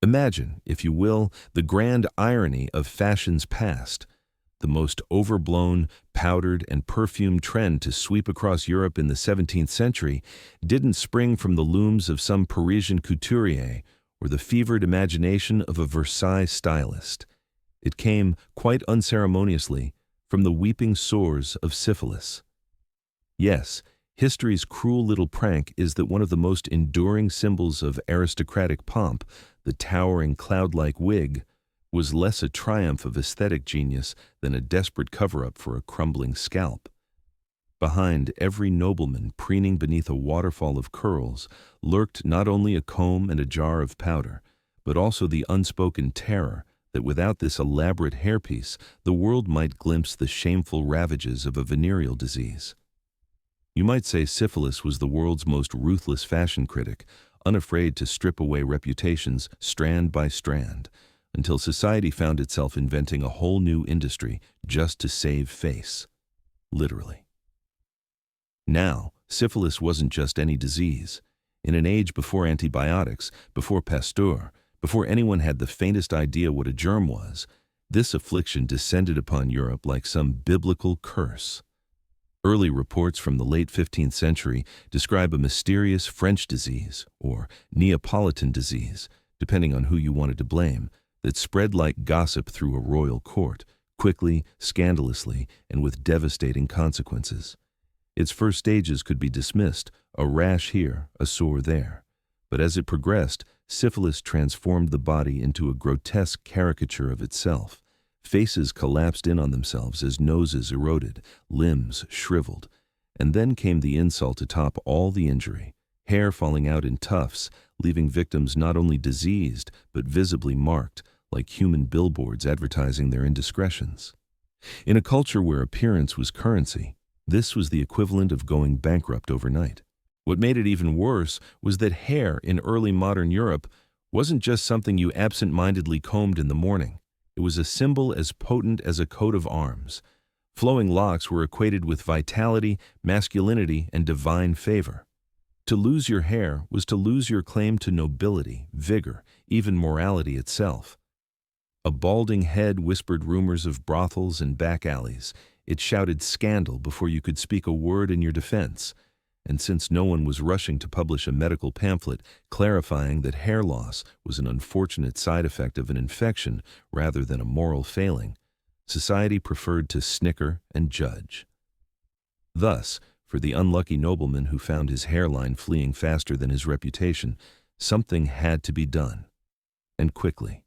Imagine, if you will, the grand irony of fashion's past. The most overblown, powdered, and perfumed trend to sweep across Europe in the 17th century didn't spring from the looms of some Parisian couturier or the fevered imagination of a Versailles stylist. It came, quite unceremoniously, from the weeping sores of syphilis. Yes, history's cruel little prank is that one of the most enduring symbols of aristocratic pomp, the towering cloud-like wig, was less a triumph of aesthetic genius than a desperate cover-up for a crumbling scalp. Behind every nobleman preening beneath a waterfall of curls lurked not only a comb and a jar of powder, but also the unspoken terror that without this elaborate hairpiece, the world might glimpse the shameful ravages of a venereal disease. You might say syphilis was the world's most ruthless fashion critic, unafraid to strip away reputations strand by strand, until society found itself inventing a whole new industry just to save face. Literally. Now, syphilis wasn't just any disease. In an age before antibiotics, before Pasteur, before anyone had the faintest idea what a germ was, this affliction descended upon Europe like some biblical curse. Early reports from the late 15th century describe a mysterious French disease, or Neapolitan disease, depending on who you wanted to blame, that spread like gossip through a royal court, quickly, scandalously, and with devastating consequences. Its first stages could be dismissed, a rash here, a sore there. But as it progressed, syphilis transformed the body into a grotesque caricature of itself. Faces collapsed in on themselves as noses eroded, limbs shriveled. And then came the insult to top all the injury, hair falling out in tufts, leaving victims not only diseased, but visibly marked, like human billboards advertising their indiscretions. In a culture where appearance was currency, this was the equivalent of going bankrupt overnight. What made it even worse was that hair in early modern Europe wasn't just something you absent-mindedly combed in the morning. It was a symbol as potent as a coat of arms. Flowing locks were equated with vitality, masculinity, and divine favor. To lose your hair was to lose your claim to nobility, vigor, even morality itself. A balding head whispered rumors of brothels and back alleys. It shouted scandal before you could speak a word in your defense. And since no one was rushing to publish a medical pamphlet clarifying that hair loss was an unfortunate side effect of an infection rather than a moral failing, society preferred to snicker and judge. Thus, for the unlucky nobleman who found his hairline fleeing faster than his reputation, something had to be done. And quickly.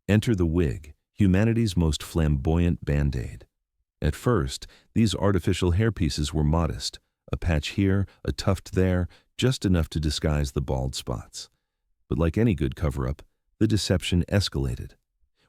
Enter the wig, humanity's most flamboyant band-aid. At first, these artificial hairpieces were modest. A patch here, a tuft there, just enough to disguise the bald spots. But like any good cover-up, the deception escalated.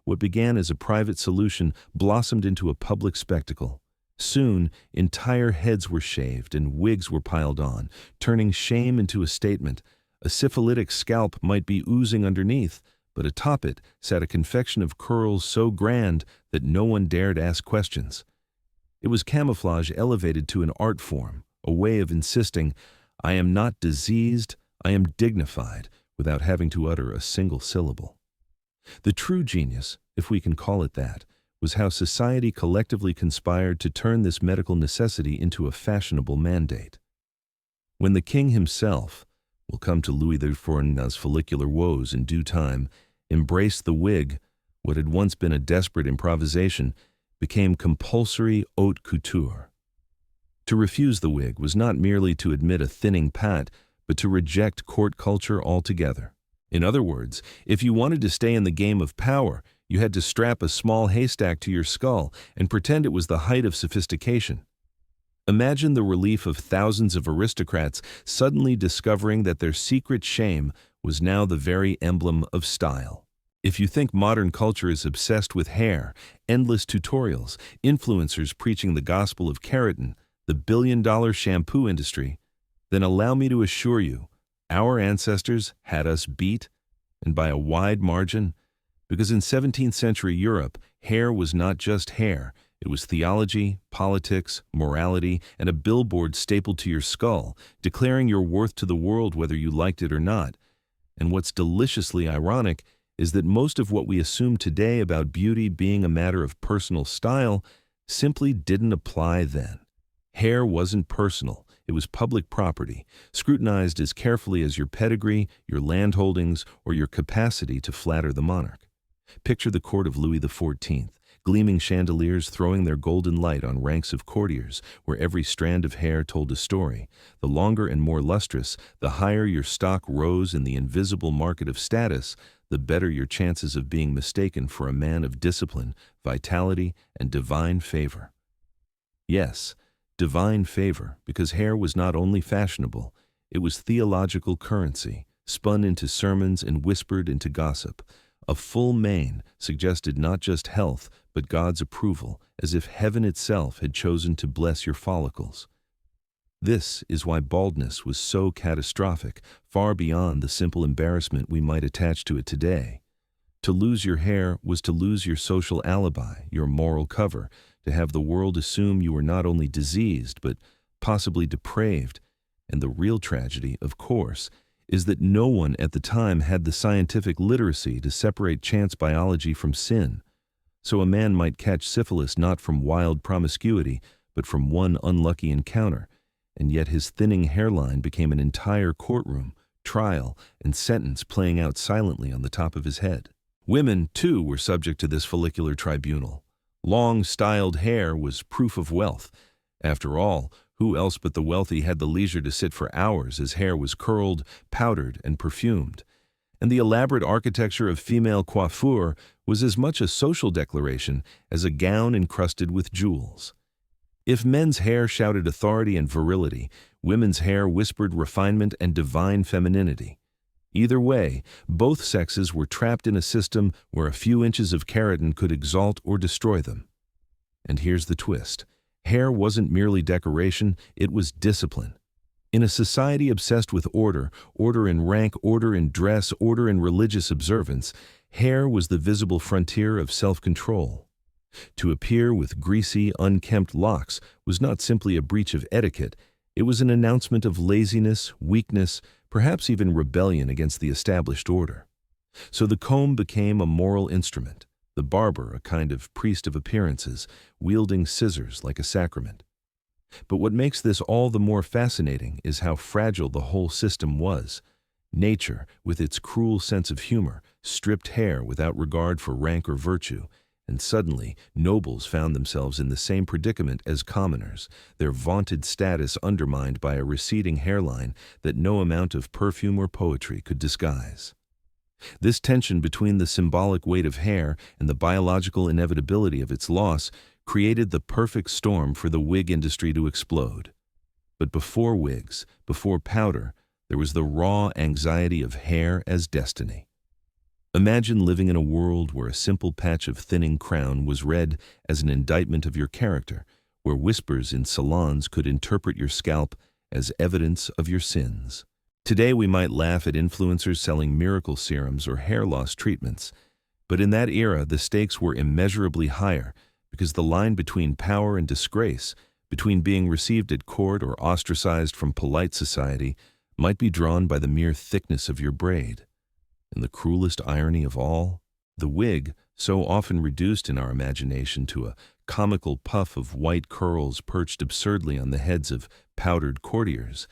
What began as a private solution blossomed into a public spectacle. Soon, entire heads were shaved and wigs were piled on, turning shame into a statement. A syphilitic scalp might be oozing underneath, but atop it sat a confection of curls so grand that no one dared ask questions. It was camouflage elevated to an art form, a way of insisting, I am not diseased, I am dignified, without having to utter a single syllable. The true genius, if we can call it that, was how society collectively conspired to turn this medical necessity into a fashionable mandate. When the king himself, we'll come to Louis XIV's follicular woes in due time, embraced the wig, what had once been a desperate improvisation, became compulsory haute couture. To refuse the wig was not merely to admit a thinning pat, but to reject court culture altogether. In other words, if you wanted to stay in the game of power, you had to strap a small haystack to your skull and pretend it was the height of sophistication. Imagine the relief of thousands of aristocrats suddenly discovering that their secret shame was now the very emblem of style. If you think modern culture is obsessed with hair, endless tutorials, influencers preaching the gospel of keratin, the billion-dollar shampoo industry, then allow me to assure you, our ancestors had us beat, and by a wide margin, because in 17th century Europe, hair was not just hair, it was theology, politics, morality, and a billboard stapled to your skull, declaring your worth to the world whether you liked it or not. And what's deliciously ironic is that most of what we assume today about beauty being a matter of personal style simply didn't apply then. Hair wasn't personal. It was public property, scrutinized as carefully as your pedigree, your landholdings, or your capacity to flatter the monarch. Picture the court of Louis XIV, gleaming chandeliers throwing their golden light on ranks of courtiers, where every strand of hair told a story. The longer and more lustrous, the higher your stock rose in the invisible market of status, the better your chances of being mistaken for a man of discipline, vitality, and divine favor. Yes, divine favor, because hair was not only fashionable, it was theological currency, spun into sermons and whispered into gossip. A full mane suggested not just health, but God's approval, as if heaven itself had chosen to bless your follicles. This is why baldness was so catastrophic, far beyond the simple embarrassment we might attach to it today. To lose your hair was to lose your social alibi, your moral cover, to have the world assume you were not only diseased, but possibly depraved. And the real tragedy, of course, is that no one at the time had the scientific literacy to separate chance biology from sin. So a man might catch syphilis not from wild promiscuity, but from one unlucky encounter, and yet his thinning hairline became an entire courtroom, trial, and sentence playing out silently on the top of his head. Women, too, were subject to this follicular tribunal. Long, styled hair was proof of wealth. After all, who else but the wealthy had the leisure to sit for hours as hair was curled, powdered, and perfumed? And the elaborate architecture of female coiffure was as much a social declaration as a gown encrusted with jewels. If men's hair shouted authority and virility, women's hair whispered refinement and divine femininity. Either way, both sexes were trapped in a system where a few inches of keratin could exalt or destroy them. And here's the twist. Hair wasn't merely decoration, it was discipline. In a society obsessed with order, order in rank, order in dress, order in religious observance, hair was the visible frontier of self-control. To appear with greasy, unkempt locks was not simply a breach of etiquette, it was an announcement of laziness, weakness, perhaps even rebellion against the established order. So the comb became a moral instrument, the barber a kind of priest of appearances, wielding scissors like a sacrament. But what makes this all the more fascinating is how fragile the whole system was. Nature, with its cruel sense of humor, stripped hair without regard for rank or virtue, and suddenly nobles found themselves in the same predicament as commoners, their vaunted status undermined by a receding hairline that no amount of perfume or poetry could disguise. This tension between the symbolic weight of hair and the biological inevitability of its loss created the perfect storm for the wig industry to explode. But before wigs, before powder, there was the raw anxiety of hair as destiny. Imagine living in a world where a simple patch of thinning crown was read as an indictment of your character, where whispers in salons could interpret your scalp as evidence of your sins. Today we might laugh at influencers selling miracle serums or hair loss treatments, but in that era the stakes were immeasurably higher because the line between power and disgrace, between being received at court or ostracized from polite society, might be drawn by the mere thickness of your braid. And the cruelest irony of all, the wig, so often reduced in our imagination to a comical puff of white curls perched absurdly on the heads of powdered courtiers,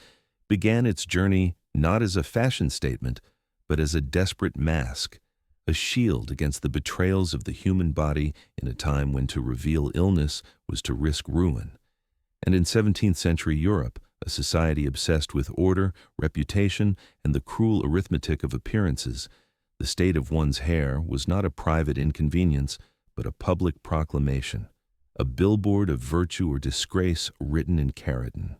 began its journey not as a fashion statement, but as a desperate mask, a shield against the betrayals of the human body in a time when to reveal illness was to risk ruin. And in 17th century Europe, a society obsessed with order, reputation, and the cruel arithmetic of appearances, the state of one's hair was not a private inconvenience, but a public proclamation, a billboard of virtue or disgrace written in keratin.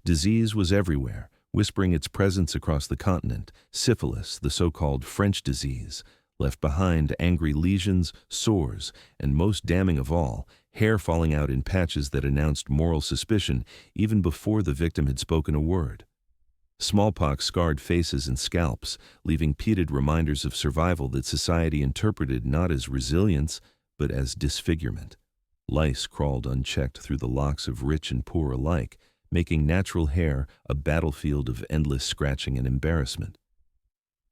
Disease was everywhere, whispering its presence across the continent. Syphilis, the so-called French disease, left behind angry lesions, sores, and most damning of all, hair falling out in patches that announced moral suspicion even before the victim had spoken a word. Smallpox scarred faces and scalps, leaving pitted reminders of survival that society interpreted not as resilience, but as disfigurement. Lice crawled unchecked through the locks of rich and poor alike, making natural hair a battlefield of endless scratching and embarrassment.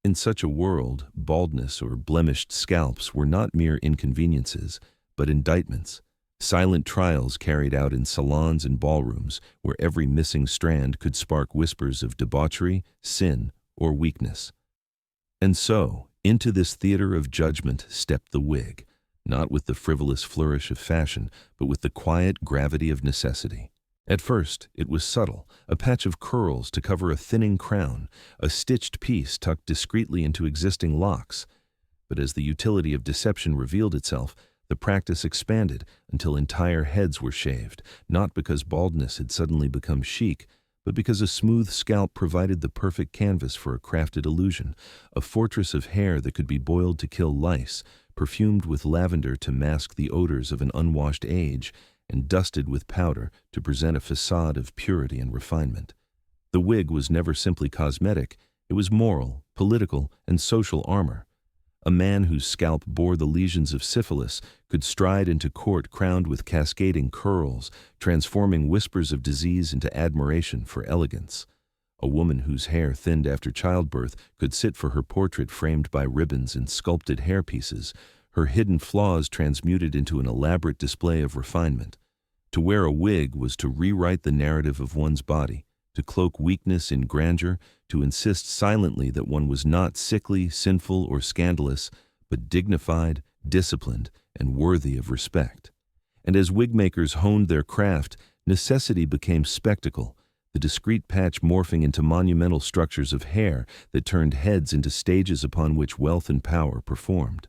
In such a world, baldness or blemished scalps were not mere inconveniences, but indictments, silent trials carried out in salons and ballrooms where every missing strand could spark whispers of debauchery, sin, or weakness. And so, into this theater of judgment stepped the wig, not with the frivolous flourish of fashion, but with the quiet gravity of necessity. At first, it was subtle, a patch of curls to cover a thinning crown, a stitched piece tucked discreetly into existing locks. But as the utility of deception revealed itself, the practice expanded until entire heads were shaved, not because baldness had suddenly become chic, but because a smooth scalp provided the perfect canvas for a crafted illusion, a fortress of hair that could be boiled to kill lice, perfumed with lavender to mask the odors of an unwashed age, and dusted with powder to present a facade of purity and refinement. The wig was never simply cosmetic, it was moral, political, and social armor. A man whose scalp bore the lesions of syphilis could stride into court crowned with cascading curls, transforming whispers of disease into admiration for elegance. A woman whose hair thinned after childbirth could sit for her portrait framed by ribbons and sculpted hairpieces, her hidden flaws transmuted into an elaborate display of refinement. To wear a wig was to rewrite the narrative of one's body, to cloak weakness in grandeur, to insist silently that one was not sickly, sinful, or scandalous, but dignified, disciplined, and worthy of respect. And as wig-makers honed their craft, necessity became spectacle, the discreet patch morphing into monumental structures of hair that turned heads into stages upon which wealth and power performed.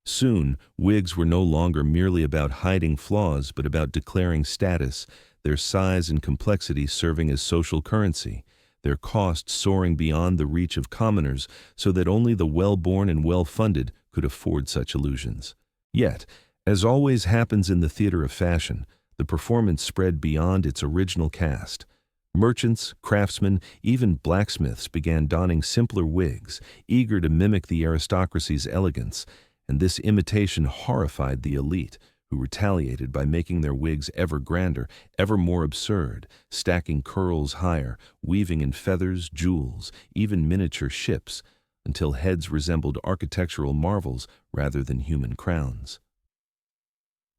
Soon, wigs were no longer merely about hiding flaws, but about declaring status, their size and complexity serving as social currency, their cost soaring beyond the reach of commoners so that only the well-born and well-funded could afford such illusions. Yet, as always happens in the theater of fashion, the performance spread beyond its original cast. Merchants, craftsmen, even blacksmiths began donning simpler wigs, eager to mimic the aristocracy's elegance, and this imitation horrified the elite, who retaliated by making their wigs ever grander, ever more absurd, stacking curls higher, weaving in feathers, jewels, even miniature ships, until heads resembled architectural marvels rather than human crowns.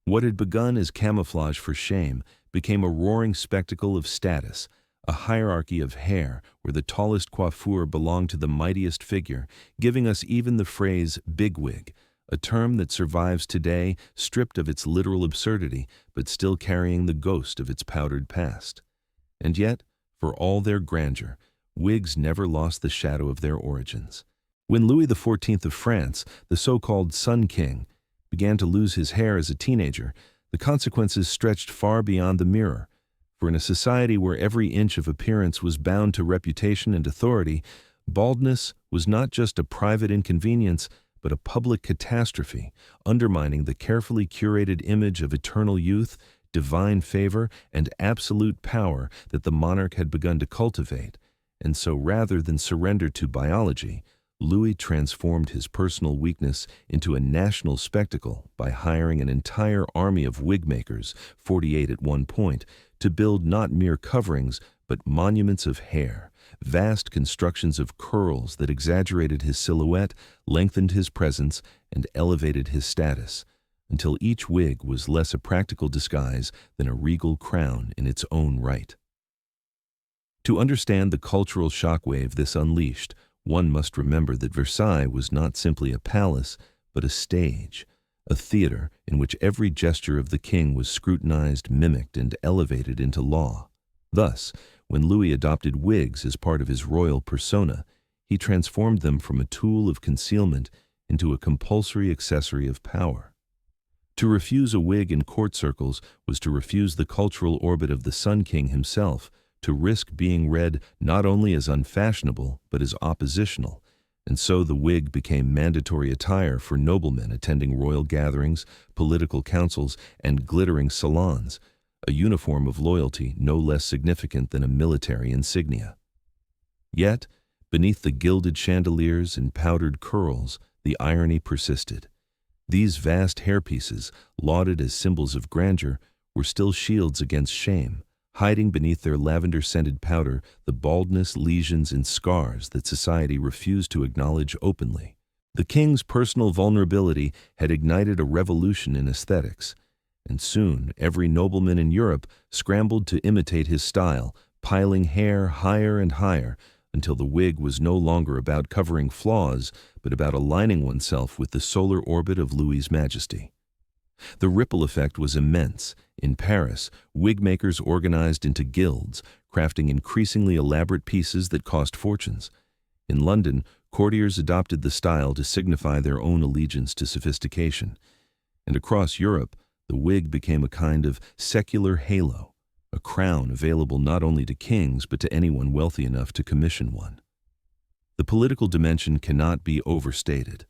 What had begun as camouflage for shame became a roaring spectacle of status, a hierarchy of hair where the tallest coiffure belonged to the mightiest figure, giving us even the phrase bigwig, a term that survives today, stripped of its literal absurdity, but still carrying the ghost of its powdered past. And yet, for all their grandeur, wigs never lost the shadow of their origins. When Louis XIV of France, the so-called Sun King, began to lose his hair as a teenager, the consequences stretched far beyond the mirror. For in a society where every inch of appearance was bound to reputation and authority, baldness was not just a private inconvenience, but a public catastrophe, undermining the carefully curated image of eternal youth, divine favor, and absolute power that the monarch had begun to cultivate. And so rather than surrender to biology, Louis transformed his personal weakness into a national spectacle by hiring an entire army of wig-makers, 48 at one point, to build not mere coverings, but monuments of hair, vast constructions of curls that exaggerated his silhouette, lengthened his presence, and elevated his status, until each wig was less a practical disguise than a regal crown in its own right. To understand the cultural shockwave this unleashed, one must remember that Versailles was not simply a palace, but a stage, a theater in which every gesture of the king was scrutinized, mimicked, and elevated into law. Thus, when Louis adopted wigs as part of his royal persona, he transformed them from a tool of concealment into a compulsory accessory of power. To refuse a wig in court circles was to refuse the cultural orbit of the Sun King himself, to risk being read not only as unfashionable but as oppositional, and so the wig became mandatory attire for noblemen attending royal gatherings, political councils, and glittering salons, a uniform of loyalty no less significant than a military insignia. Yet, beneath the gilded chandeliers and powdered curls, the irony persisted. These vast hairpieces, lauded as symbols of grandeur, were still shields against shame, hiding beneath their lavender-scented powder the baldness, lesions, and scars that society refused to acknowledge openly. The king's personal vulnerability had ignited a revolution in aesthetics, and soon every nobleman in Europe scrambled to imitate his style, piling hair higher and higher until the wig was no longer about covering flaws, but about aligning oneself with the solar orbit of Louis's majesty. The ripple effect was immense. In Paris, wig makers organized into guilds, crafting increasingly elaborate pieces that cost fortunes. In London, courtiers adopted the style to signify their own allegiance to sophistication. And across Europe, the wig became a kind of secular halo, a crown available not only to kings but to anyone wealthy enough to commission one. The political dimension cannot be overstated.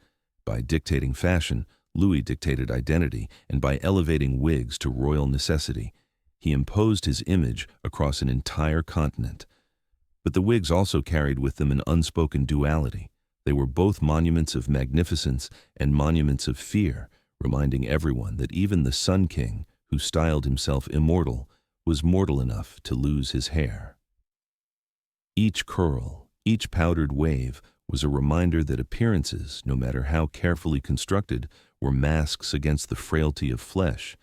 By dictating fashion, Louis dictated identity, and by elevating wigs to royal necessity, he imposed his image across an entire continent. But the wigs also carried with them an unspoken duality. They were both monuments of magnificence and monuments of fear, reminding everyone that even the Sun King, who styled himself immortal, was mortal enough to lose his hair. Each curl, each powdered wave, was a reminder that appearances, no matter how carefully constructed, were masks against the frailty of flesh,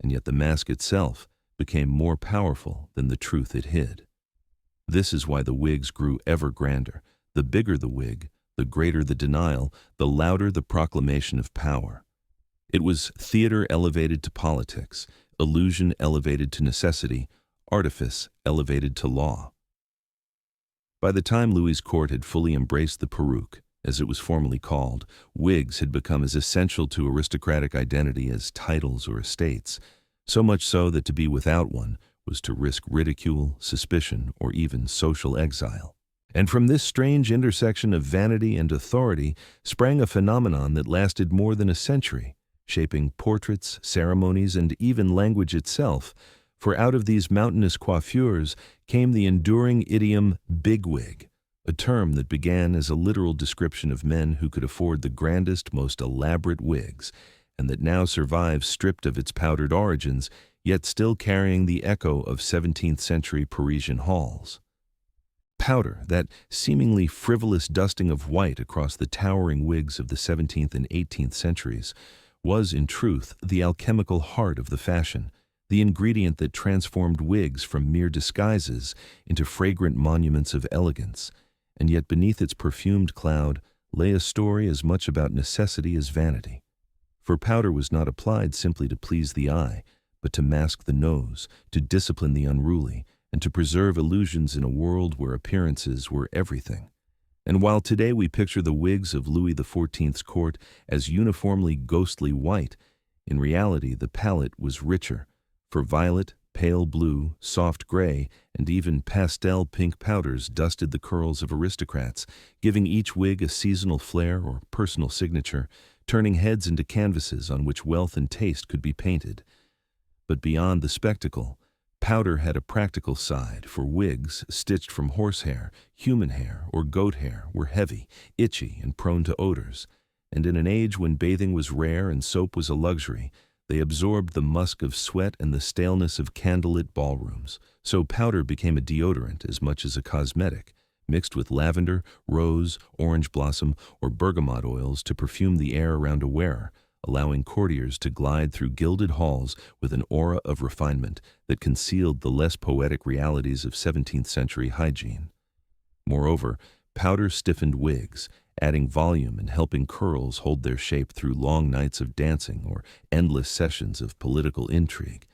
and yet the mask itself became more powerful than the truth it hid. This is why the wigs grew ever grander. The bigger the wig, the greater the denial, the louder the proclamation of power. It was theater elevated to politics, illusion elevated to necessity, artifice elevated to law. By the time Louis's court had fully embraced the peruke, as it was formally called, wigs had become as essential to aristocratic identity as titles or estates, so much so that to be without one was to risk ridicule, suspicion, or even social exile. And from this strange intersection of vanity and authority sprang a phenomenon that lasted more than a century, shaping portraits, ceremonies, and even language itself, for out of these mountainous coiffures came the enduring idiom bigwig, a term that began as a literal description of men who could afford the grandest, most elaborate wigs, and that now survives stripped of its powdered origins, yet still carrying the echo of 17th-century Parisian halls. Powder, that seemingly frivolous dusting of white across the towering wigs of the 17th and 18th centuries, was, in truth, the alchemical heart of the fashion, the ingredient that transformed wigs from mere disguises into fragrant monuments of elegance, and yet beneath its perfumed cloud lay a story as much about necessity as vanity. For powder was not applied simply to please the eye, but to mask the nose, to discipline the unruly, and to preserve illusions in a world where appearances were everything. And while today we picture the wigs of Louis XIV's court as uniformly ghostly white, in reality the palette was richer, for violet, pale blue, soft gray, and even pastel pink powders dusted the curls of aristocrats, giving each wig a seasonal flair or personal signature, turning heads into canvases on which wealth and taste could be painted. But beyond the spectacle, powder had a practical side, for wigs, stitched from horsehair, human hair, or goat hair, were heavy, itchy, and prone to odors, and in an age when bathing was rare and soap was a luxury, they absorbed the musk of sweat and the staleness of candlelit ballrooms. So powder became a deodorant as much as a cosmetic, mixed with lavender, rose, orange blossom, or bergamot oils to perfume the air around a wearer, allowing courtiers to glide through gilded halls with an aura of refinement that concealed the less poetic realities of 17th-century hygiene. Moreover, powder stiffened wigs, adding volume and helping curls hold their shape through long nights of dancing or endless sessions of political intrigue.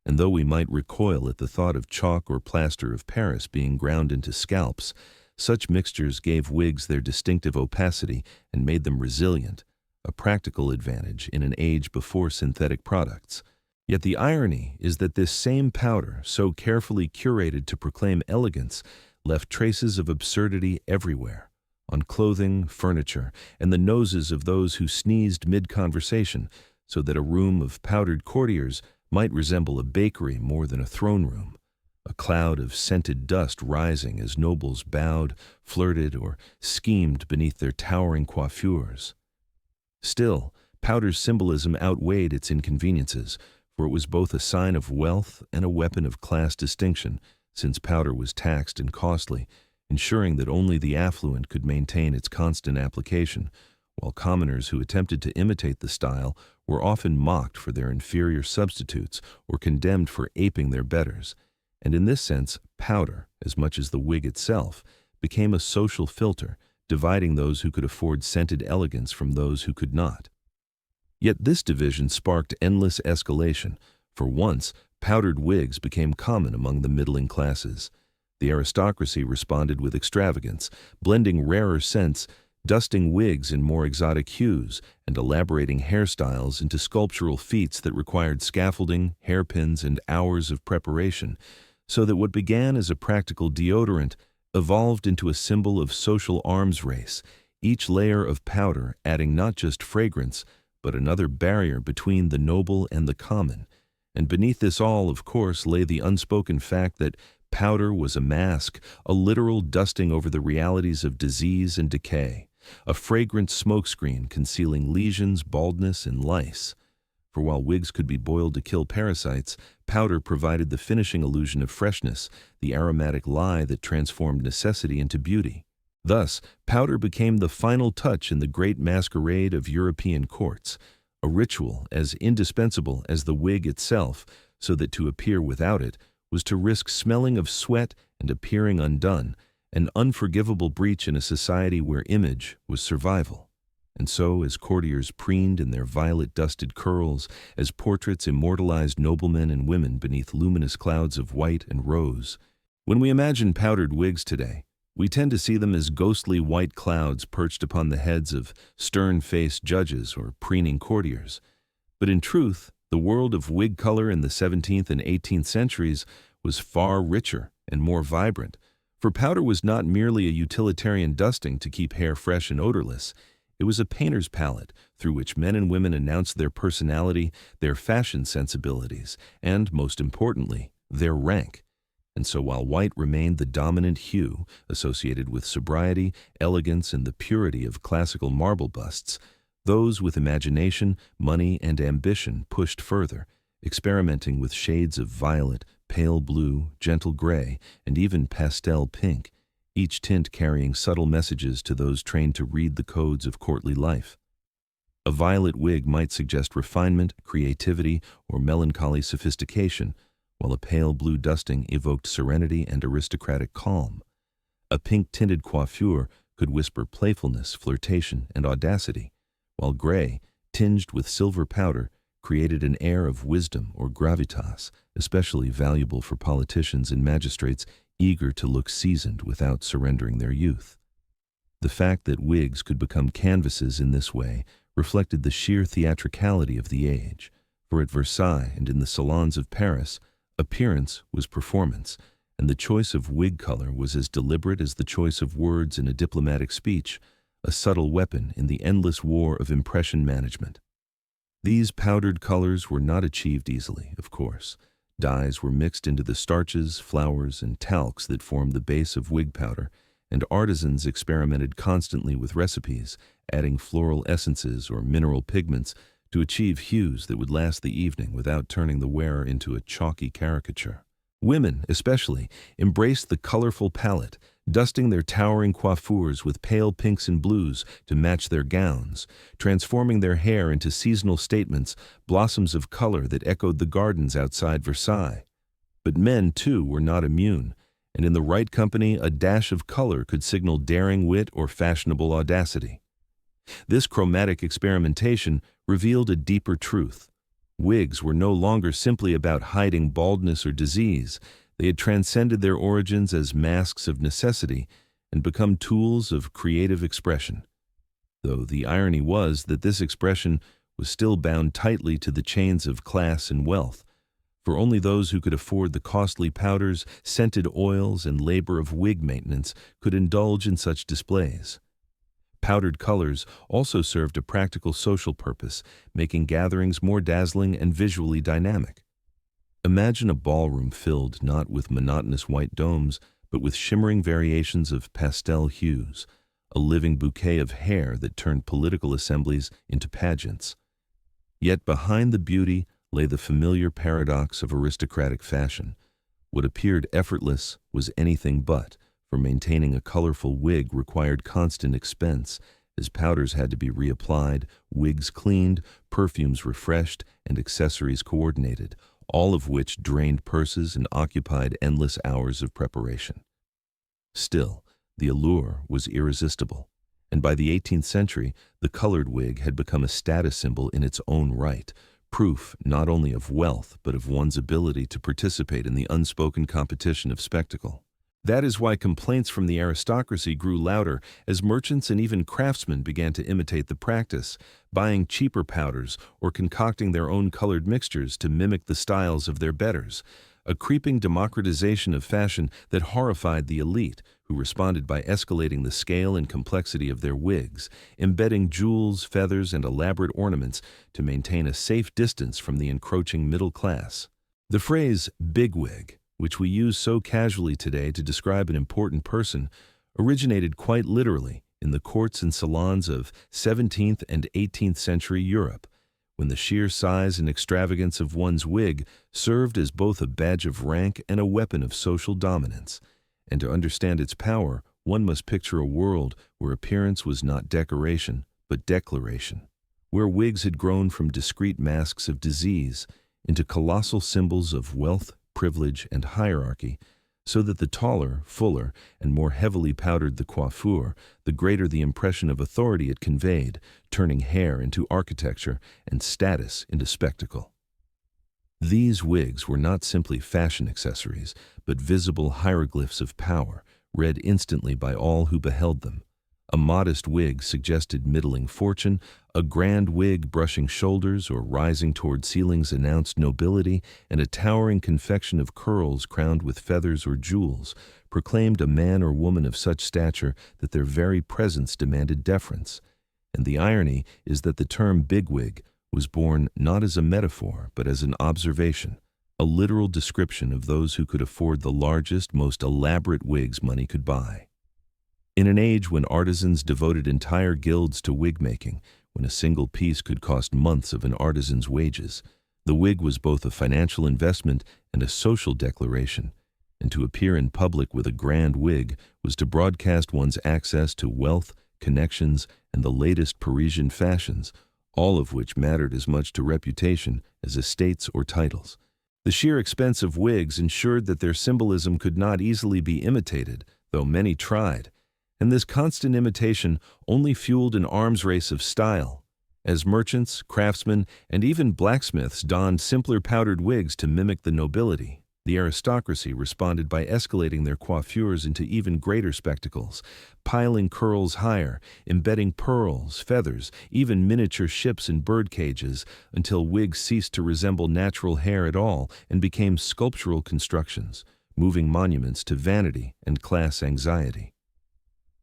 And though we might recoil at the thought of chalk or plaster of Paris being ground into scalps, such mixtures gave wigs their distinctive opacity and made them resilient, a practical advantage in an age before synthetic products. Yet the irony is that this same powder, so carefully curated to proclaim elegance, left traces of absurdity everywhere, on clothing, furniture, and the noses of those who sneezed mid-conversation, so that a room of powdered courtiers might resemble a bakery more than a throne room, a cloud of scented dust rising as nobles bowed, flirted, or schemed beneath their towering coiffures. Still, powder's symbolism outweighed its inconveniences, for it was both a sign of wealth and a weapon of class distinction, since powder was taxed and costly, ensuring that only the affluent could maintain its constant application, while commoners who attempted to imitate the style were often mocked for their inferior substitutes or condemned for aping their betters. And in this sense, powder, as much as the wig itself, became a social filter, dividing those who could afford scented elegance from those who could not. Yet this division sparked endless escalation. For once, powdered wigs became common among the middling classes. The aristocracy responded with extravagance, blending rarer scents, dusting wigs in more exotic hues, and elaborating hairstyles into sculptural feats that required scaffolding, hairpins, and hours of preparation, so that what began as a practical deodorant evolved into a symbol of social arms race, each layer of powder adding not just fragrance, but another barrier between the noble and the common. And beneath this all, of course, lay the unspoken fact that powder was a mask, a literal dusting over the realities of disease and decay, a fragrant smokescreen concealing lesions, baldness, and lice. For while wigs could be boiled to kill parasites, powder provided the finishing illusion of freshness, the aromatic lye that transformed necessity into beauty. Thus, powder became the final touch in the great masquerade of European courts, a ritual as indispensable as the wig itself, so that to appear without it was to risk smelling of sweat and appearing undone, an unforgivable breach in a society where image was survival. And so, as courtiers preened in their violet-dusted curls, as portraits immortalized noblemen and women beneath luminous clouds of white and rose, when we imagine powdered wigs today, we tend to see them as ghostly white clouds perched upon the heads of stern-faced judges or preening courtiers. But in truth, the world of wig color in the 17th and 18th centuries was far richer and more vibrant, for powder was not merely a utilitarian dusting to keep hair fresh and odorless. It was a painter's palette through which men and women announced their personality, their fashion sensibilities, and, most importantly, their rank. And so while white remained the dominant hue associated with sobriety, elegance, and the purity of classical marble busts, those with imagination, money, and ambition pushed further, experimenting with shades of violet, pale blue, gentle gray, and even pastel pink, each tint carrying subtle messages to those trained to read the codes of courtly life. A violet wig might suggest refinement, creativity, or melancholy sophistication, while a pale blue dusting evoked serenity and aristocratic calm. A pink-tinted coiffure could whisper playfulness, flirtation, and audacity, while gray, tinged with silver powder, created an air of wisdom or gravitas, especially valuable for politicians and magistrates eager to look seasoned without surrendering their youth. The fact that wigs could become canvases in this way reflected the sheer theatricality of the age, for at Versailles and in the salons of Paris, appearance was performance, and the choice of wig color was as deliberate as the choice of words in a diplomatic speech, a subtle weapon in the endless war of impression management. These powdered colors were not achieved easily, of course. Dyes were mixed into the starches, flours, and talcs that formed the base of wig powder, and artisans experimented constantly with recipes, adding floral essences or mineral pigments to achieve hues that would last the evening without turning the wearer into a chalky caricature. Women, especially, embraced the colorful palette, dusting their towering coiffures with pale pinks and blues to match their gowns, transforming their hair into seasonal statements, blossoms of color that echoed the gardens outside Versailles. But men, too, were not immune, and in the right company a dash of color could signal daring wit or fashionable audacity. This chromatic experimentation revealed a deeper truth. Wigs were no longer simply about hiding baldness or disease. They had transcended their origins as masks of necessity and become tools of creative expression. Though the irony was that this expression was still bound tightly to the chains of class and wealth, for only those who could afford the costly powders, scented oils, and labor of wig maintenance could indulge in such displays. Powdered colors also served a practical social purpose, making gatherings more dazzling and visually dynamic. Imagine a ballroom filled not with monotonous white domes, but with shimmering variations of pastel hues, a living bouquet of hair that turned political assemblies into pageants. Yet behind the beauty lay the familiar paradox of aristocratic fashion. What appeared effortless was anything but, for maintaining a colorful wig required constant expense, as powders had to be reapplied, wigs cleaned, perfumes refreshed, and accessories coordinated, all of which drained purses and occupied endless hours of preparation. Still, the allure was irresistible, and by the 18th century, the colored wig had become a status symbol in its own right, proof not only of wealth but of one's ability to participate in the unspoken competition of spectacle. That is why complaints from the aristocracy grew louder as merchants and even craftsmen began to imitate the practice, buying cheaper powders or concocting their own colored mixtures to mimic the styles of their betters, a creeping democratization of fashion that horrified the elite, who responded by escalating the scale and complexity of their wigs, embedding jewels, feathers, and elaborate ornaments to maintain a safe distance from the encroaching middle class. The phrase "bigwig," which we use so casually today to describe an important person, originated quite literally in the courts and salons of 17th and 18th century Europe, when the sheer size and extravagance of one's wig served as both a badge of rank and a weapon of social dominance. And to understand its power, one must picture a world where appearance was not decoration, but declaration, where wigs had grown from discreet masks of disease into colossal symbols of wealth, privilege, and hierarchy, so that the taller, fuller, and more heavily powdered the coiffure, the greater the impression of authority it conveyed, turning hair into architecture and status into spectacle. These wigs were not simply fashion accessories, but visible hieroglyphs of power, read instantly by all who beheld them. A modest wig suggested middling fortune, a grand wig brushing shoulders or rising toward ceilings announced nobility, and a towering confection of curls crowned with feathers or jewels proclaimed a man or woman of such stature that their very presence demanded deference. And the irony is that the term bigwig was born not as a metaphor but as an observation, a literal description of those who could afford the largest, most elaborate wigs money could buy. In an age when artisans devoted entire guilds to wig making, when a single piece could cost months of an artisan's wages, the wig was both a financial investment and a social declaration, and to appear in public with a grand wig was to broadcast one's access to wealth, connections, and the latest Parisian fashions, all of which mattered as much to reputation as estates or titles. The sheer expense of wigs ensured that their symbolism could not easily be imitated, though many tried. And this constant imitation only fueled an arms race of style, as merchants, craftsmen, and even blacksmiths donned simpler powdered wigs to mimic the nobility. The aristocracy responded by escalating their coiffures into even greater spectacles, piling curls higher, embedding pearls, feathers, even miniature ships and bird cages, until wigs ceased to resemble natural hair at all and became sculptural constructions, moving monuments to vanity and class anxiety.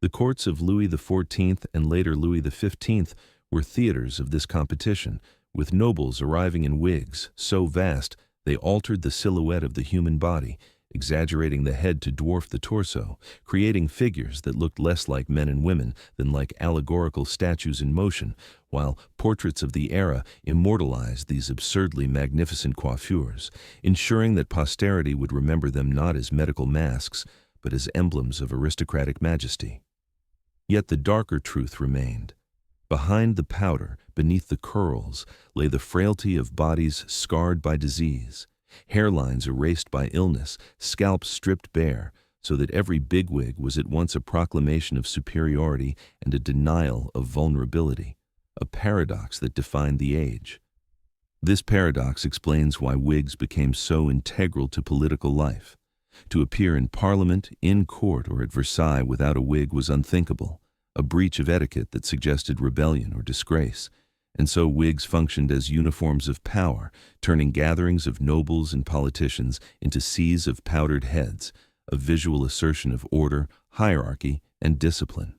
The courts of Louis XIV and later Louis XV were theaters of this competition, with nobles arriving in wigs so vast they altered the silhouette of the human body, exaggerating the head to dwarf the torso, creating figures that looked less like men and women than like allegorical statues in motion, while portraits of the era immortalized these absurdly magnificent coiffures, ensuring that posterity would remember them not as medical masks, but as emblems of aristocratic majesty. Yet the darker truth remained. Behind the powder, beneath the curls, lay the frailty of bodies scarred by disease, hairlines erased by illness, scalps stripped bare, so that every bigwig was at once a proclamation of superiority and a denial of vulnerability, a paradox that defined the age. This paradox explains why wigs became so integral to political life. To appear in Parliament, in court, or at Versailles without a wig was unthinkable, a breach of etiquette that suggested rebellion or disgrace, and so wigs functioned as uniforms of power, turning gatherings of nobles and politicians into seas of powdered heads, a visual assertion of order, hierarchy, and discipline.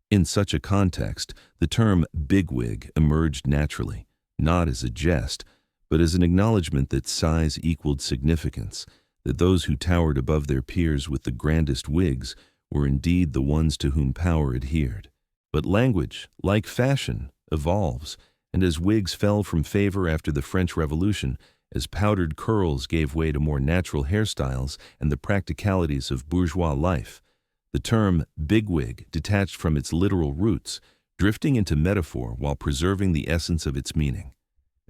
In such a context, the term bigwig emerged naturally, not as a jest, but as an acknowledgement that size equaled significance, that those who towered above their peers with the grandest wigs were indeed the ones to whom power adhered. But language, like fashion, evolves, And as wigs fell from favor after the French Revolution, as powdered curls gave way to more natural hairstyles and the practicalities of bourgeois life, the term bigwig detached from its literal roots, drifting into metaphor while preserving the essence of its meaning.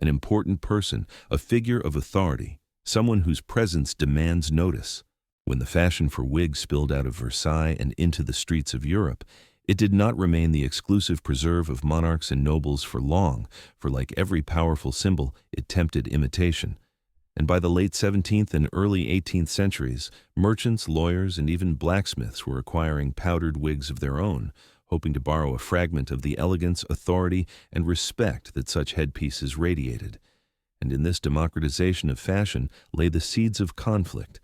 An important person, a figure of authority, someone whose presence demands notice. When the fashion for wigs spilled out of Versailles and into the streets of Europe, it did not remain the exclusive preserve of monarchs and nobles for long, for like every powerful symbol, it tempted imitation. And by the late 17th and early 18th centuries, merchants, lawyers, and even blacksmiths were acquiring powdered wigs of their own, hoping to borrow a fragment of the elegance, authority, and respect that such headpieces radiated. And in this democratization of fashion lay the seeds of conflict,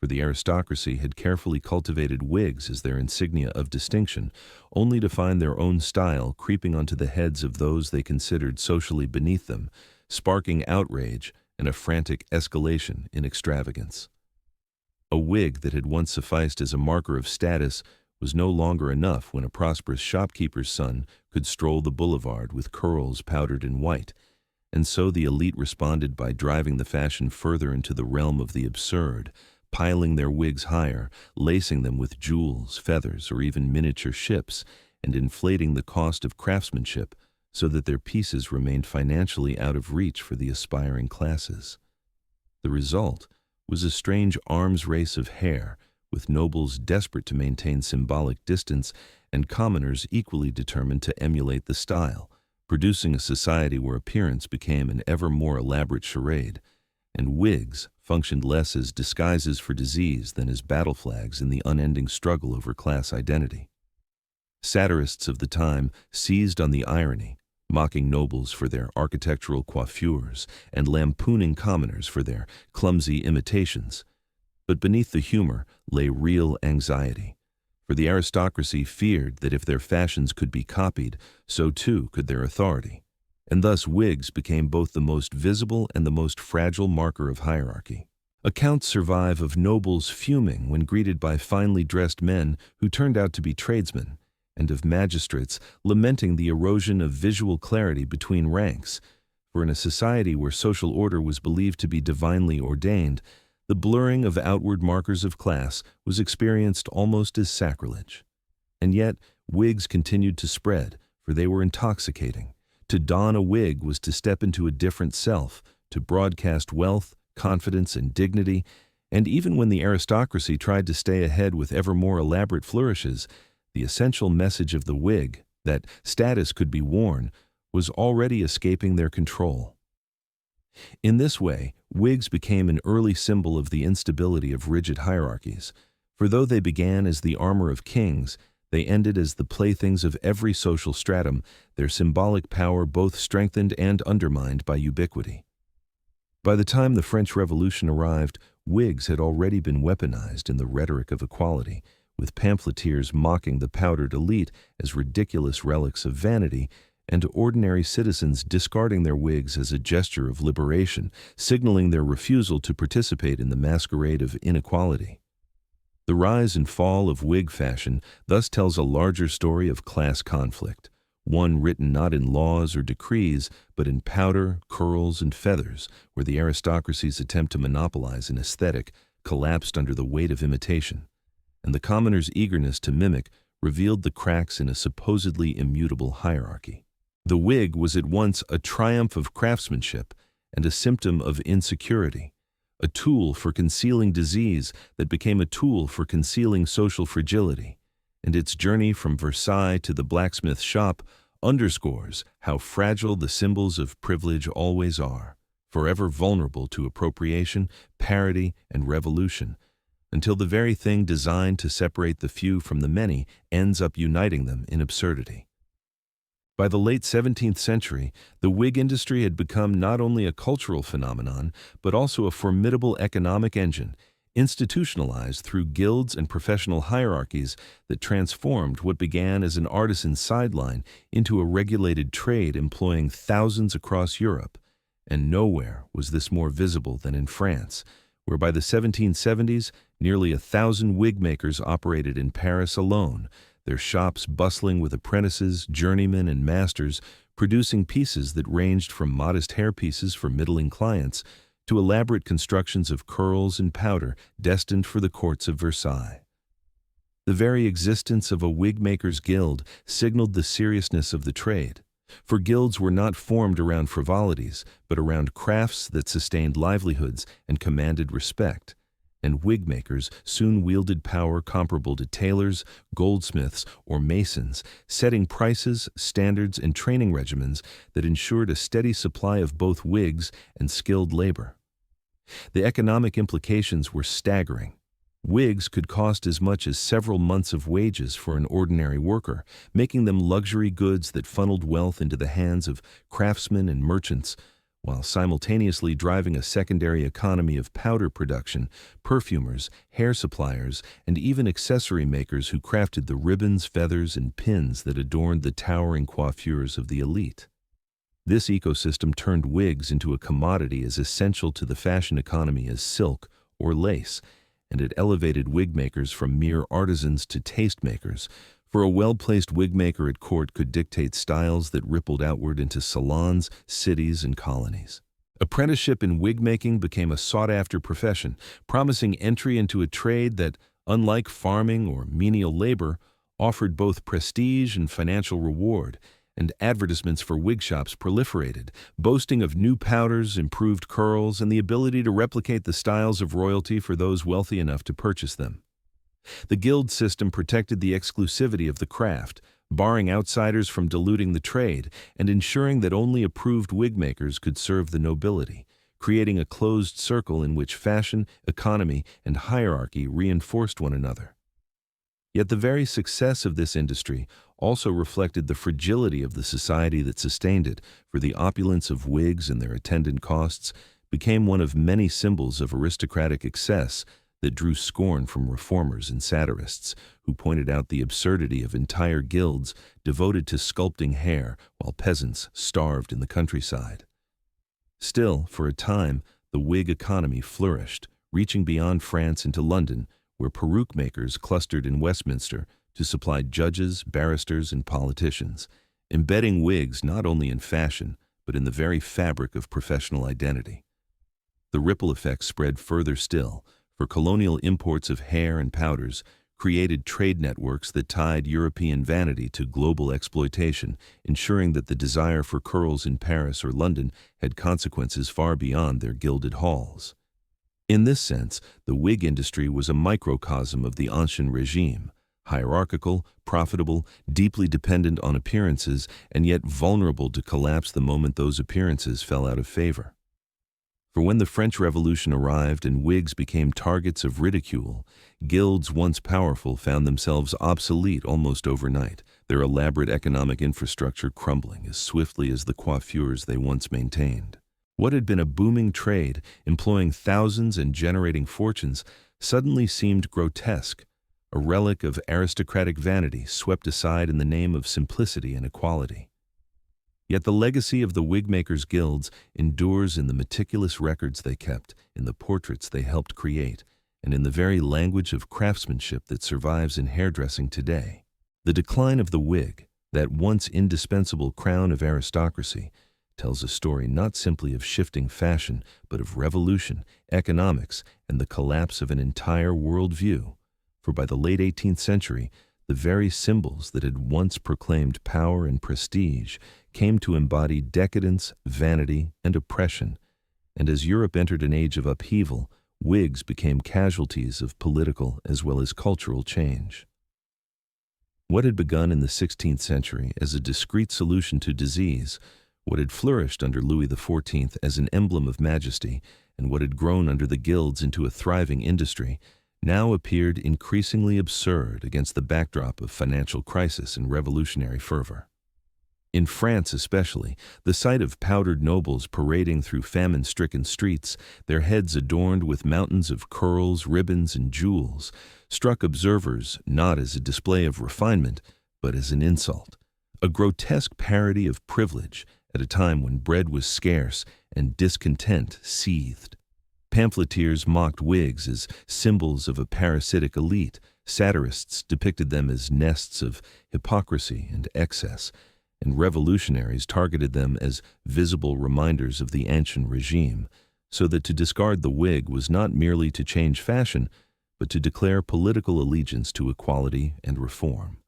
for the aristocracy had carefully cultivated wigs as their insignia of distinction, only to find their own style creeping onto the heads of those they considered socially beneath them, sparking outrage and a frantic escalation in extravagance. A wig that had once sufficed as a marker of status was no longer enough when a prosperous shopkeeper's son could stroll the boulevard with curls powdered in white, and so the elite responded by driving the fashion further into the realm of the absurd, piling their wigs higher, lacing them with jewels, feathers, or even miniature ships, and inflating the cost of craftsmanship so that their pieces remained financially out of reach for the aspiring classes. The result was a strange arms race of hair, with nobles desperate to maintain symbolic distance and commoners equally determined to emulate the style, producing a society where appearance became an ever more elaborate charade, and wigs functioned less as disguises for disease than as battle flags in the unending struggle over class identity. Satirists of the time seized on the irony, mocking nobles for their architectural coiffures and lampooning commoners for their clumsy imitations. But beneath the humor lay real anxiety, for the aristocracy feared that if their fashions could be copied, so too could their authority, and thus wigs became both the most visible and the most fragile marker of hierarchy. Accounts survive of nobles fuming when greeted by finely dressed men who turned out to be tradesmen, and of magistrates lamenting the erosion of visual clarity between ranks, for in a society where social order was believed to be divinely ordained, the blurring of outward markers of class was experienced almost as sacrilege. And yet, wigs continued to spread, for they were intoxicating. To don a wig was to step into a different self, to broadcast wealth, confidence, and dignity, and even when the aristocracy tried to stay ahead with ever more elaborate flourishes, the essential message of the wig, that status could be worn, was already escaping their control. In this way, wigs became an early symbol of the instability of rigid hierarchies, for though they began as the armor of kings, they ended as the playthings of every social stratum, their symbolic power both strengthened and undermined by ubiquity. By the time the French Revolution arrived, wigs had already been weaponized in the rhetoric of equality, with pamphleteers mocking the powdered elite as ridiculous relics of vanity, and ordinary citizens discarding their wigs as a gesture of liberation, signaling their refusal to participate in the masquerade of inequality. The rise and fall of wig fashion thus tells a larger story of class conflict, one written not in laws or decrees, but in powder, curls, and feathers, where the aristocracy's attempt to monopolize an aesthetic collapsed under the weight of imitation, and the commoner's eagerness to mimic revealed the cracks in a supposedly immutable hierarchy. The wig was at once a triumph of craftsmanship and a symptom of insecurity, a tool for concealing disease that became a tool for concealing social fragility, and its journey from Versailles to the blacksmith shop underscores how fragile the symbols of privilege always are, forever vulnerable to appropriation, parody, and revolution, until the very thing designed to separate the few from the many ends up uniting them in absurdity. By the late 17th century, the wig industry had become not only a cultural phenomenon, but also a formidable economic engine, institutionalized through guilds and professional hierarchies that transformed what began as an artisan sideline into a regulated trade employing thousands across Europe. And nowhere was this more visible than in France, where by the 1770s, nearly 1,000 wig makers operated in Paris alone, their shops bustling with apprentices, journeymen, and masters, producing pieces that ranged from modest hairpieces for middling clients to elaborate constructions of curls and powder destined for the courts of Versailles. The very existence of a wig-makers' guild signaled the seriousness of the trade, for guilds were not formed around frivolities, but around crafts that sustained livelihoods and commanded respect, and wig-makers soon wielded power comparable to tailors, goldsmiths, or masons, setting prices, standards, and training regimens that ensured a steady supply of both wigs and skilled labor. The economic implications were staggering. Wigs could cost as much as several months of wages for an ordinary worker, making them luxury goods that funneled wealth into the hands of craftsmen and merchants, while simultaneously driving a secondary economy of powder production, perfumers, hair suppliers, and even accessory makers who crafted the ribbons, feathers, and pins that adorned the towering coiffures of the elite. This ecosystem turned wigs into a commodity as essential to the fashion economy as silk or lace, and it elevated wig-makers from mere artisans to tastemakers, for a well-placed wig-maker at court could dictate styles that rippled outward into salons, cities, and colonies. Apprenticeship in wig-making became a sought-after profession, promising entry into a trade that, unlike farming or menial labor, offered both prestige and financial reward, and advertisements for wig shops proliferated, boasting of new powders, improved curls, and the ability to replicate the styles of royalty for those wealthy enough to purchase them. The guild system protected the exclusivity of the craft, barring outsiders from diluting the trade and ensuring that only approved wig makers could serve the nobility, creating a closed circle in which fashion, economy, and hierarchy reinforced one another. Yet the very success of this industry also reflected the fragility of the society that sustained it, for the opulence of wigs and their attendant costs became one of many symbols of aristocratic excess that drew scorn from reformers and satirists, who pointed out the absurdity of entire guilds devoted to sculpting hair while peasants starved in the countryside. Still, for a time, the wig economy flourished, reaching beyond France into London, where peruke makers clustered in Westminster to supply judges, barristers, and politicians, embedding wigs not only in fashion, but in the very fabric of professional identity. The ripple effect spread further still, for colonial imports of hair and powders created trade networks that tied European vanity to global exploitation, ensuring that the desire for curls in Paris or London had consequences far beyond their gilded halls. In this sense, the wig industry was a microcosm of the Ancien regime, hierarchical, profitable, deeply dependent on appearances, and yet vulnerable to collapse the moment those appearances fell out of favor. For when the French Revolution arrived and wigs became targets of ridicule, guilds once powerful found themselves obsolete almost overnight, their elaborate economic infrastructure crumbling as swiftly as the coiffures they once maintained. What had been a booming trade, employing thousands and generating fortunes, suddenly seemed grotesque, a relic of aristocratic vanity swept aside in the name of simplicity and equality. Yet the legacy of the wig-makers' guilds endures in the meticulous records they kept, in the portraits they helped create, and in the very language of craftsmanship that survives in hairdressing today. The decline of the wig, that once indispensable crown of aristocracy, tells a story not simply of shifting fashion, but of revolution, economics, and the collapse of an entire worldview. For by the late 18th century, the very symbols that had once proclaimed power and prestige came to embody decadence, vanity, and oppression, and as Europe entered an age of upheaval, wigs became casualties of political as well as cultural change. What had begun in the 16th century as a discreet solution to disease, what had flourished under Louis XIV as an emblem of majesty, and what had grown under the guilds into a thriving industry, now appeared increasingly absurd against the backdrop of financial crisis and revolutionary fervor. In France especially, the sight of powdered nobles parading through famine-stricken streets, their heads adorned with mountains of curls, ribbons, and jewels, struck observers not as a display of refinement, but as an insult, a grotesque parody of privilege at a time when bread was scarce and discontent seethed. Pamphleteers mocked wigs as symbols of a parasitic elite, satirists depicted them as nests of hypocrisy and excess, and revolutionaries targeted them as visible reminders of the ancient regime, so that to discard the wig was not merely to change fashion, but to declare political allegiance to equality and reform.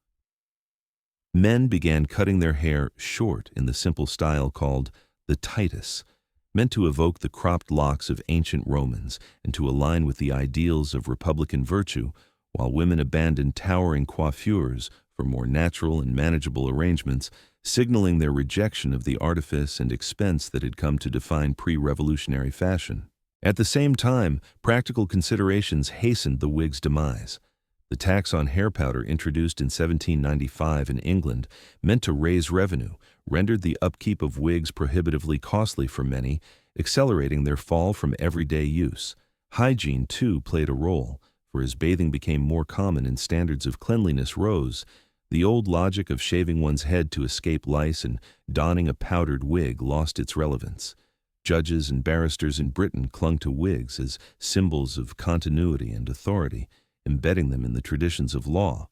Men began cutting their hair short in the simple style called the titus, meant to evoke the cropped locks of ancient Romans and to align with the ideals of republican virtue, while women abandoned towering coiffures for more natural and manageable arrangements, signaling their rejection of the artifice and expense that had come to define pre-revolutionary fashion. At the same time, practical considerations hastened the wig's demise. The tax on hair powder introduced in 1795 in England, meant to raise revenue, rendered the upkeep of wigs prohibitively costly for many, accelerating their fall from everyday use. Hygiene, too, played a role, for as bathing became more common and standards of cleanliness rose, the old logic of shaving one's head to escape lice and donning a powdered wig lost its relevance. Judges and barristers in Britain clung to wigs as symbols of continuity and authority, embedding them in the traditions of law.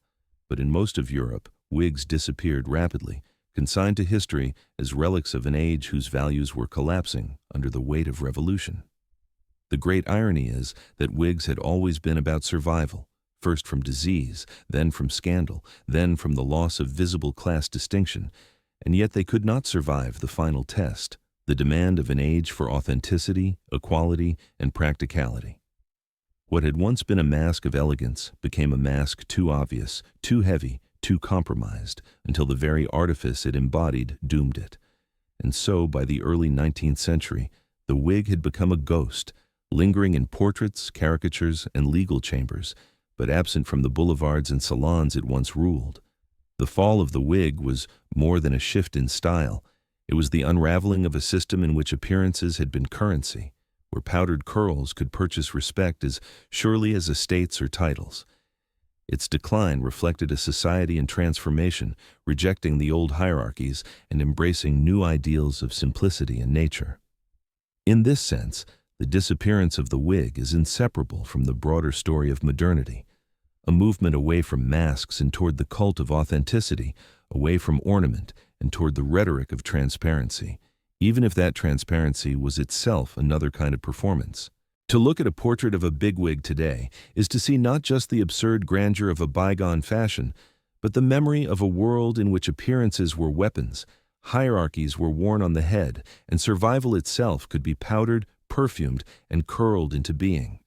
But in most of Europe, wigs disappeared rapidly, consigned to history as relics of an age whose values were collapsing under the weight of revolution. The great irony is that wigs had always been about survival, first from disease, then from scandal, then from the loss of visible class distinction, and yet they could not survive the final test, the demand of an age for authenticity, equality, and practicality. What had once been a mask of elegance became a mask too obvious, too heavy, too compromised, until the very artifice it embodied doomed it. And so, by the early 19th century, the wig had become a ghost, lingering in portraits, caricatures, and legal chambers, but absent from the boulevards and salons it once ruled. The fall of the wig was more than a shift in style. It was the unraveling of a system in which appearances had been currency, where powdered curls could purchase respect as surely as estates or titles. Its decline reflected a society in transformation, rejecting the old hierarchies and embracing new ideals of simplicity and nature. In this sense, the disappearance of the wig is inseparable from the broader story of modernity, a movement away from masks and toward the cult of authenticity, away from ornament and toward the rhetoric of transparency, even if that transparency was itself another kind of performance. To look at a portrait of a bigwig today is to see not just the absurd grandeur of a bygone fashion, but the memory of a world in which appearances were weapons, hierarchies were worn on the head, and survival itself could be powdered, perfumed, and curled into being.